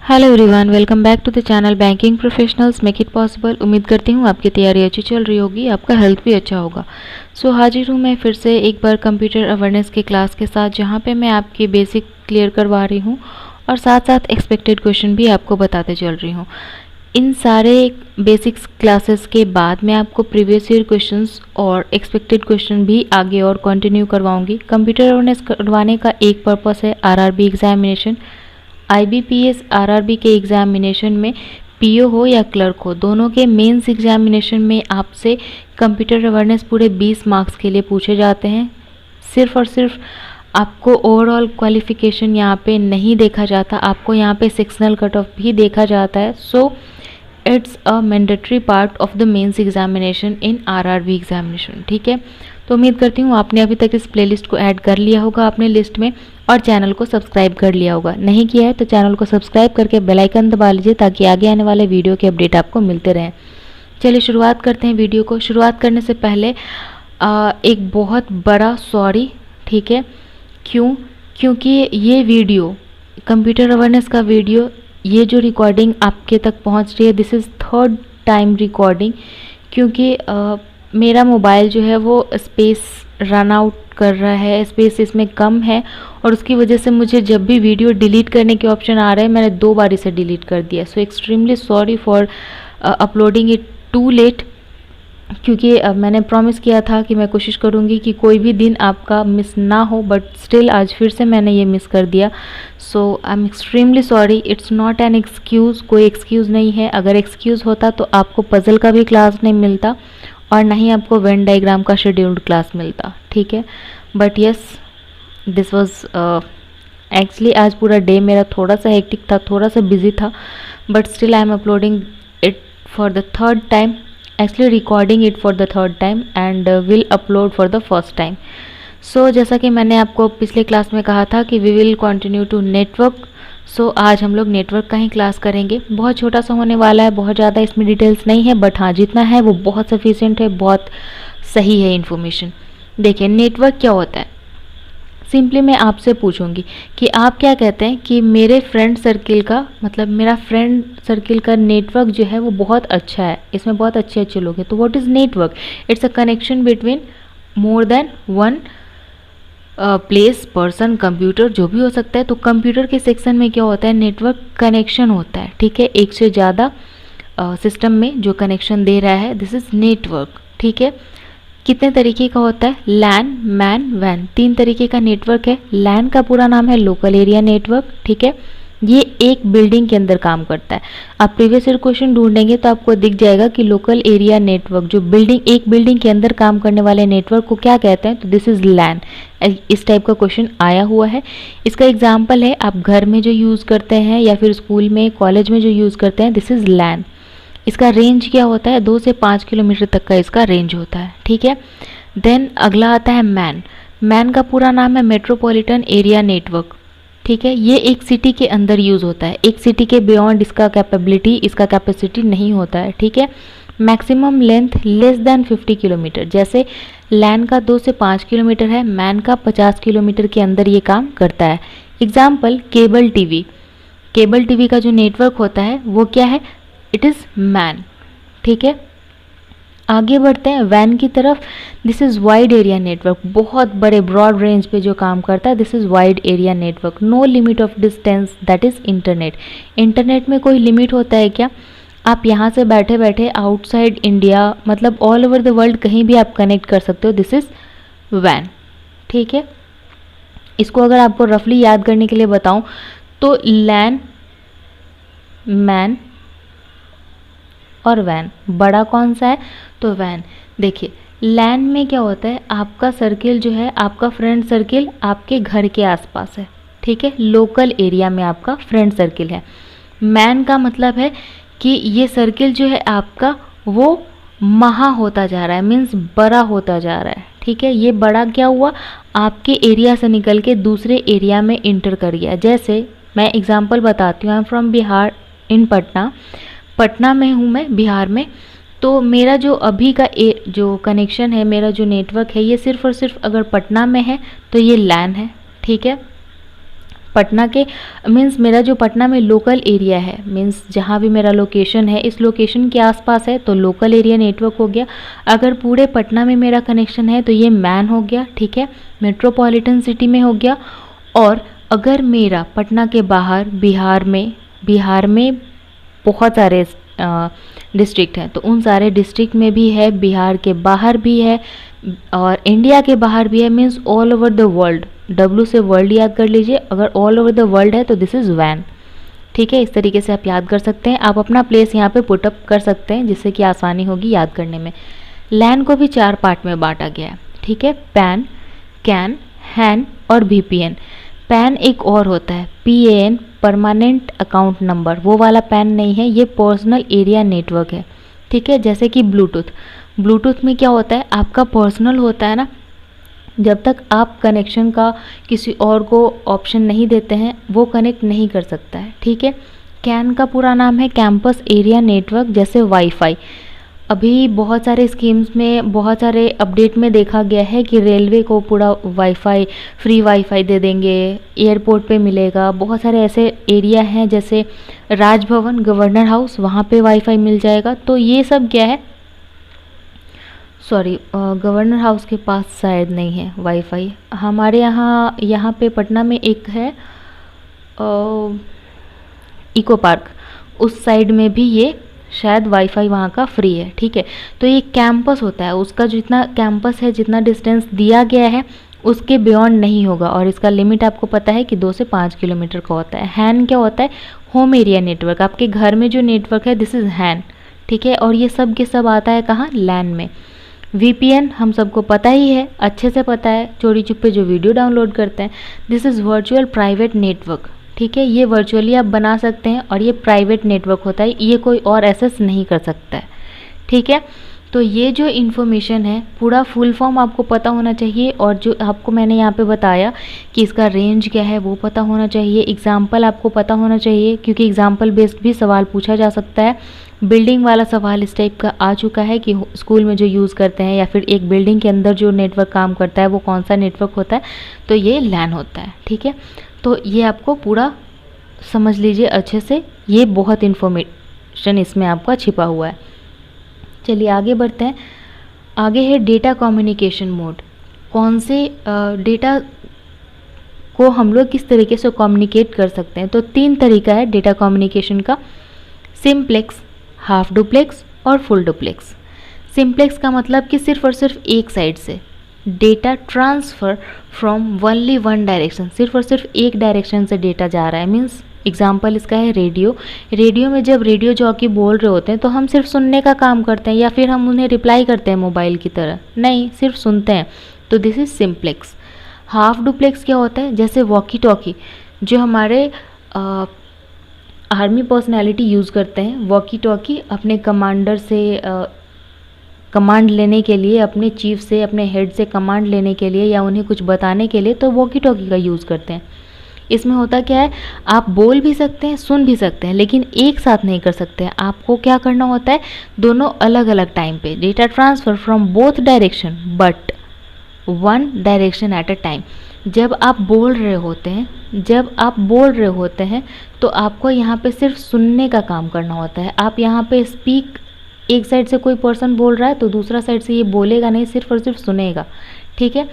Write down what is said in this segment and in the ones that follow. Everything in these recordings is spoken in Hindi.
Hello everyone, welcome back to the channel banking professionals make it possible. उम्मीद करती हूँ आपकी तैयारी अच्छी चल रही होगी, आपका हेल्थ भी अच्छा होगा। हाजिर हूँ मैं फिर से एक बार कंप्यूटर अवेयरनेस की क्लास के साथ, जहाँ पे मैं आपकी बेसिक क्लियर करवा रही हूँ और साथ साथ एक्सपेक्टेड क्वेश्चन भी आपको बताते चल रही हूँ। इन सारे बेसिक्स क्लासेस के बाद मैं आपको प्रीवियस ईयर क्वेश्चंस और एक्सपेक्टेड क्वेश्चन भी आगे और कंटिन्यू करवाऊंगी। कंप्यूटर अवेयरनेस करवाने का एक पर्पस है आरआरबी एग्जामिनेशन। आईबीपीएस आरआरबी के एग्जामिनेशन में पीओ हो या क्लर्क हो, दोनों के मेंस एग्जामिनेशन में आपसे कंप्यूटर अवेयरनेस पूरे 20 मार्क्स के लिए पूछे जाते हैं। सिर्फ और सिर्फ आपको ओवरऑल क्वालिफिकेशन यहाँ पे नहीं देखा जाता, आपको यहाँ पे सेक्शनल कट ऑफ भी देखा जाता है। So it's a mandatory part of the mains examination in RRB examination. ठीक है, तो उम्मीद करती हूँ आपने अभी तक इस प्लेलिस्ट को ऐड कर लिया होगा अपने लिस्ट में और चैनल को सब्सक्राइब कर लिया होगा। नहीं किया है तो चैनल को सब्सक्राइब करके बेल आइकन दबा लीजिए ताकि आगे आने वाले वीडियो के अपडेट आपको मिलते रहें। चलिए शुरुआत करते हैं वीडियो को। शुरुआत करने से पहले एक बहुत बड़ा सॉरी, ठीक है। क्योंकि ये वीडियो कंप्यूटर अवेयरनेस का वीडियो, ये जो रिकॉर्डिंग आपके तक पहुंच रही है, this is third time recording, क्योंकि मेरा मोबाइल जो है वो स्पेस रन आउट कर रहा है, स्पेस इसमें कम है और उसकी वजह से मुझे जब भी वीडियो डिलीट करने के ऑप्शन आ रहा है, मैंने 2 बार इसे डिलीट कर दिया। So extremely sorry for uploading it too late, क्योंकि मैंने प्रॉमिस किया था कि मैं कोशिश करूंगी कि कोई भी दिन आपका मिस ना हो, बट स्टिल आज फिर से मैंने ये मिस कर दिया। So I am extremely sorry. It's not an excuse, कोई एक्सक्यूज़ नहीं है। अगर एक्सक्यूज़ होता तो आपको पजल का भी क्लास नहीं मिलता और ना ही आपको वेन डायग्राम का शेड्यूल्ड क्लास मिलता, ठीक है। But yes, this was actually आज पूरा डे मेरा थोड़ा सा हेक्टिक था, थोड़ा सा बिजी था, but still I am uploading it for the third time, actually recording it for the third time and will upload for the first time. So जैसा कि मैंने आपको पिछले क्लास में कहा था कि we will continue to network. So आज हम लोग नेटवर्क का ही क्लास करेंगे। बहुत छोटा सा होने वाला है, बहुत ज़्यादा इसमें डिटेल्स नहीं है, बट हाँ जितना है वो बहुत सफिशिएंट है, बहुत सही है इन्फॉर्मेशन। देखिए नेटवर्क क्या होता है। सिंपली मैं आपसे पूछूंगी कि आप क्या कहते हैं कि मेरे फ्रेंड सर्किल का, मतलब मेरा फ्रेंड सर्किल का नेटवर्क जो है वो बहुत अच्छा है, इसमें बहुत अच्छे अच्छे लोग हैं। तो what is network? It's a connection between more than one place, person, computer, जो भी हो सकता है। तो कंप्यूटर के सेक्शन में क्या होता है, नेटवर्क कनेक्शन होता है, ठीक है। एक से ज़्यादा सिस्टम में जो कनेक्शन दे रहा है, दिस इज़ नेटवर्क, ठीक है। कितने तरीके का होता है? लैन, मैन, वैन, 3 तरीके का नेटवर्क है। लैन का पूरा नाम है लोकल एरिया नेटवर्क, ठीक है। ये एक बिल्डिंग के अंदर काम करता है। आप प्रीवियस ईयर क्वेश्चन ढूंढेंगे तो आपको दिख जाएगा कि लोकल एरिया नेटवर्क, जो एक बिल्डिंग के अंदर काम करने वाले नेटवर्क को क्या कहते हैं, तो दिस इज लैन। इस टाइप का क्वेश्चन आया हुआ है। इसका एग्जाम्पल है आप घर में जो यूज़ करते हैं या फिर स्कूल में, कॉलेज में जो यूज़ करते हैं, दिस इज़ लैन। इसका रेंज क्या होता है? 2 से 5 किलोमीटर तक का इसका रेंज होता है, ठीक है। देन अगला आता है मैन। मैन का पूरा नाम है मेट्रोपॉलिटन एरिया नेटवर्क, ठीक है। ये एक सिटी के अंदर यूज़ होता है, एक सिटी के बियॉन्ड इसका कैपेसिटी नहीं होता है, ठीक है। Maximum length less than 50 kilometre. जैसे लैन का 2 से 5 किलोमीटर है, मैन का 50 किलोमीटर के अंदर ये काम करता है। Example cable TV. Cable TV का जो नेटवर्क होता है वो क्या है? इट इज़ मैन, ठीक है। आगे बढ़ते हैं वैन की तरफ। This is wide area network, बहुत बड़े ब्रॉड रेंज पे जो काम करता है, this is wide area network. No limit of distance, that is internet. Internet में कोई लिमिट होता है क्या? आप यहाँ से बैठे बैठे आउटसाइड इंडिया, मतलब ऑल ओवर द वर्ल्ड कहीं भी आप कनेक्ट कर सकते हो, दिस इज़ वैन, ठीक है। इसको अगर आपको रफली याद करने के लिए बताऊँ तो लैन, मैन और वैन। बड़ा कौन सा है? तो वैन। देखिए लैन में क्या होता है, आपका सर्किल जो है, आपका फ्रेंड सर्किल आपके घर के आसपास है, ठीक है। लोकल एरिया में आपका फ्रेंड सर्किल है। मैन का मतलब है कि ये सर्किल जो है आपका वो महा होता जा रहा है, मीन्स बड़ा होता जा रहा है, ठीक है। ये बड़ा क्या हुआ? आपके एरिया से निकल के दूसरे एरिया में इंटर कर गया। जैसे मैं एग्जाम्पल बताती हूँ, आई एम फ्रॉम बिहार इन पटना। पटना में हूँ मैं, बिहार में। तो मेरा जो अभी का जो कनेक्शन है, मेरा जो नेटवर्क है, ये सिर्फ और सिर्फ अगर पटना में है तो ये लैन है, ठीक है। पटना के मीन्स मेरा जो पटना में लोकल एरिया है, मीन्स जहाँ भी मेरा लोकेशन है इस लोकेशन के आसपास है तो लोकल एरिया नेटवर्क हो गया। अगर पूरे पटना में मेरा कनेक्शन है तो ये मैन हो गया, ठीक है, मेट्रोपॉलिटन सिटी में हो गया। और अगर मेरा पटना के बाहर बिहार में बहुत सारे डिस्ट्रिक्ट हैं तो उन सारे डिस्ट्रिक्ट में भी है, बिहार के बाहर भी है और इंडिया के बाहर भी है, means all over the world. W से वर्ल्ड याद कर लीजिए, अगर ऑल ओवर द वर्ल्ड है तो दिस इज़ वैन, ठीक है। इस तरीके से आप याद कर सकते हैं। आप अपना प्लेस यहाँ पे पुटअप कर सकते हैं जिससे कि आसानी होगी याद करने में। लैन को भी 4 पार्ट में बांटा गया है, ठीक है, पैन, कैन, हैन और VPN। पैन एक और होता है, PAN, परमानेंट अकाउंट नंबर, वो वाला पैन नहीं है, ये पर्सनल एरिया नेटवर्क है, ठीक है। जैसे कि ब्लूटूथ में क्या होता है, आपका पर्सनल होता है ना, जब तक आप कनेक्शन का किसी और को ऑप्शन नहीं देते हैं वो कनेक्ट नहीं कर सकता है, ठीक है। कैन का पूरा नाम है कैंपस एरिया नेटवर्क, जैसे वाईफाई। अभी बहुत सारे स्कीम्स में, बहुत सारे अपडेट में देखा गया है कि रेलवे को पूरा वाईफाई, फ्री वाईफाई दे देंगे, एयरपोर्ट पे मिलेगा। बहुत सारे ऐसे एरिया हैं जैसे राजभवन, गवर्नर हाउस, वहाँ पे वाईफाई मिल जाएगा। तो ये सब क्या है, सॉरी, गवर्नर हाउस के पास शायद नहीं है वाईफाई। हमारे यहाँ पे पटना में एक है इको पार्क, उस साइड में भी ये शायद वाईफाई वहाँ का फ्री है, ठीक है। तो ये कैंपस होता है, उसका जितना कैंपस है, जितना डिस्टेंस दिया गया है उसके बियॉन्ड नहीं होगा और इसका लिमिट आपको पता है कि 2 से 5 किलोमीटर का होता है। हैन क्या होता है, होम एरिया नेटवर्क, आपके घर में जो नेटवर्क है दिस इज़ हैन, ठीक है। और ये सब के सब आता है कहाँ, लैन में। VPN हम सबको पता ही है, अच्छे से पता है, चोरी छुपे जो वीडियो डाउनलोड करते हैं। This is virtual private network, ठीक है। ये वर्चुअली आप बना सकते हैं और ये प्राइवेट नेटवर्क होता है, ये कोई और एक्सेस नहीं कर सकता है, ठीक है। तो ये जो इन्फॉर्मेशन है पूरा फुल फॉर्म आपको पता होना चाहिए और जो आपको मैंने यहाँ पे बताया कि इसका रेंज क्या है वो पता होना चाहिए। एग्जाम्पल आपको पता होना चाहिए क्योंकि एग्जाम्पल बेस्ड भी सवाल पूछा जा सकता है। बिल्डिंग वाला सवाल इस टाइप का आ चुका है कि स्कूल में जो यूज़ करते हैं या फिर एक बिल्डिंग के अंदर जो नेटवर्क काम करता है वो कौन सा नेटवर्क होता है, तो ये लैन होता है, ठीक है। तो ये आपको पूरा समझ लीजिए अच्छे से, ये बहुत इन्फॉर्मेशन इसमें आपका छिपा हुआ है। चलिए आगे बढ़ते हैं। आगे है डेटा कम्युनिकेशन मोड। कौन से डेटा को हम लोग किस तरीके से कम्युनिकेट कर सकते हैं, तो 3 तरीका है डेटा कम्युनिकेशन का, सिंप्लेक्स, हाफ डुप्लेक्स और फुल डुप्लेक्स। सिंप्लेक्स का मतलब कि सिर्फ और सिर्फ एक साइड से data transfer from only one direction, सिर्फ और सिर्फ एक डायरेक्शन से डेटा जा रहा है। मीन्स एग्जाम्पल इसका है रेडियो में जब रेडियो जॉकी बोल रहे होते हैं तो हम सिर्फ सुनने का काम करते हैं या फिर हम उन्हें रिप्लाई करते हैं मोबाइल की तरह, नहीं, सिर्फ सुनते हैं, तो this is simplex. Half duplex क्या होता है, जैसे वॉकी टॉकी जो हमारे आर्मी पर्सनैलिटी यूज़ करते हैं, वॉकी टॉकी अपने कमांडर से कमांड लेने के लिए, अपने चीफ से, अपने हेड से कमांड लेने के लिए या उन्हें कुछ बताने के लिए, तो वॉकी टॉकी का यूज़ करते हैं। इसमें होता क्या है, आप बोल भी सकते हैं, सुन भी सकते हैं, लेकिन एक साथ नहीं कर सकते हैं। आपको क्या करना होता है, दोनों अलग अलग टाइम पे data transfer from both direction but one direction at a time. जब आप बोल रहे होते हैं तो आपको यहाँ पे सिर्फ सुनने का काम करना होता है। आप यहाँ पे स्पीक, एक साइड से कोई पर्सन बोल रहा है तो दूसरा साइड से ये बोलेगा नहीं, सिर्फ और सिर्फ सुनेगा, ठीक है।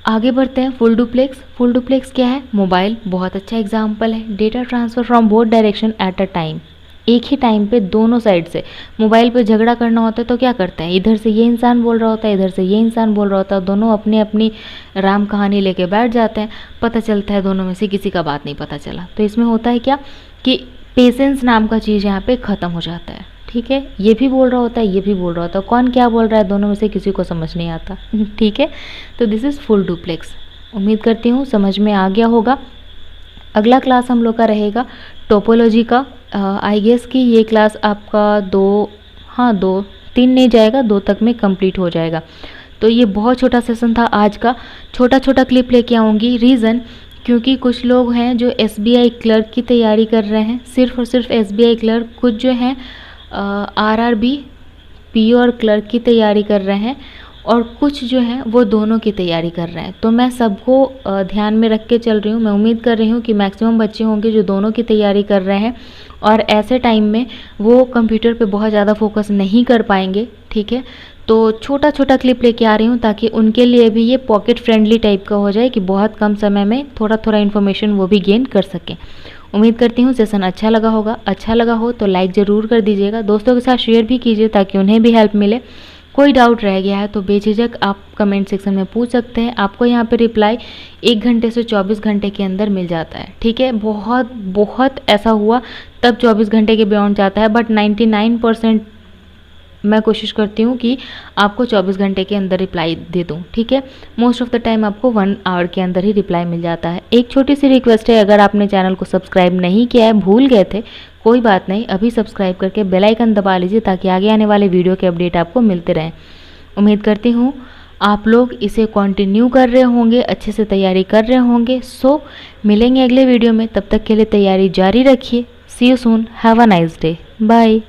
आगे बढ़ते हैं, फुल डुप्लेक्स। फुल डुप्लेक्स क्या है, मोबाइल बहुत अच्छा एग्जाम्पल है। Data transfer from both direction at a time, एक ही टाइम पे दोनों साइड से। मोबाइल पे झगड़ा करना होता है तो क्या करते हैं, इधर से ये इंसान बोल रहा होता है, इधर से ये इंसान बोल रहा होता है, दोनों अपनी अपनी राम कहानी लेके बैठ जाते हैं, पता चलता है दोनों में से किसी का बात नहीं पता चला। तो इसमें होता है क्या कि पेशेंस नाम का चीज़ यहाँ पे ख़त्म हो जाता है, ठीक है। ये भी बोल रहा होता है, ये भी बोल रहा होता है, कौन क्या बोल रहा है दोनों में से किसी को समझ नहीं आता, ठीक है। तो दिस इज़ फुल डुप्लेक्स। उम्मीद करती हूँ समझ में आ गया होगा। अगला क्लास हम लोग का रहेगा टोपोलॉजी का। आई गेस कि ये क्लास आपका 3 नहीं जाएगा, 2 तक में कंप्लीट हो जाएगा। तो ये बहुत छोटा सेशन था आज का, छोटा छोटा क्लिप लेके आऊँगी। रीज़न क्योंकि कुछ लोग हैं जो SBI क्लर्क की तैयारी कर रहे हैं, सिर्फ और सिर्फ SBI क्लर्क, कुछ जो हैं RRB PO और क्लर्क की तैयारी कर रहे हैं, और कुछ जो है वो दोनों की तैयारी कर रहे हैं। तो मैं सबको ध्यान में रख के चल रही हूँ। मैं उम्मीद कर रही हूँ कि मैक्सिमम बच्चे होंगे जो दोनों की तैयारी कर रहे हैं और ऐसे टाइम में वो कंप्यूटर पे बहुत ज़्यादा फोकस नहीं कर पाएंगे, ठीक है। तो छोटा छोटा क्लिप लेके आ रही हूँ ताकि उनके लिए भी ये पॉकेट फ्रेंडली टाइप का हो जाए कि बहुत कम समय में थोड़ा थोड़ा इन्फॉर्मेशन वो भी गेन कर सकें। उम्मीद करती हूँ सेशन अच्छा लगा होगा। अच्छा लगा हो तो लाइक ज़रूर कर दीजिएगा, दोस्तों के साथ शेयर भी कीजिए ताकि उन्हें भी हेल्प मिले। कोई डाउट रह गया है तो बेझिझक आप कमेंट सेक्शन में पूछ सकते हैं। आपको यहाँ पे रिप्लाई 1 घंटे से 24 घंटे के अंदर मिल जाता है, ठीक है। बहुत बहुत ऐसा हुआ तब 24 घंटे के बियॉन्ड जाता है, बट 99% मैं कोशिश करती हूँ कि आपको 24 घंटे के अंदर रिप्लाई दे दूँ, ठीक है। मोस्ट ऑफ द टाइम आपको 1 आवर के अंदर ही रिप्लाई मिल जाता है। एक छोटी सी रिक्वेस्ट है, अगर आपने चैनल को सब्सक्राइब नहीं किया है, भूल गए थे, कोई बात नहीं, अभी सब्सक्राइब करके बेल आइकन दबा लीजिए ताकि आगे आने वाले वीडियो के अपडेट आपको मिलते रहें। उम्मीद करती हूँ आप लोग इसे कंटिन्यू कर रहे होंगे, अच्छे से तैयारी कर रहे होंगे। सो मिलेंगे अगले वीडियो में, तब तक के लिए तैयारी जारी रखिए। See you soon, have a nice day, bye.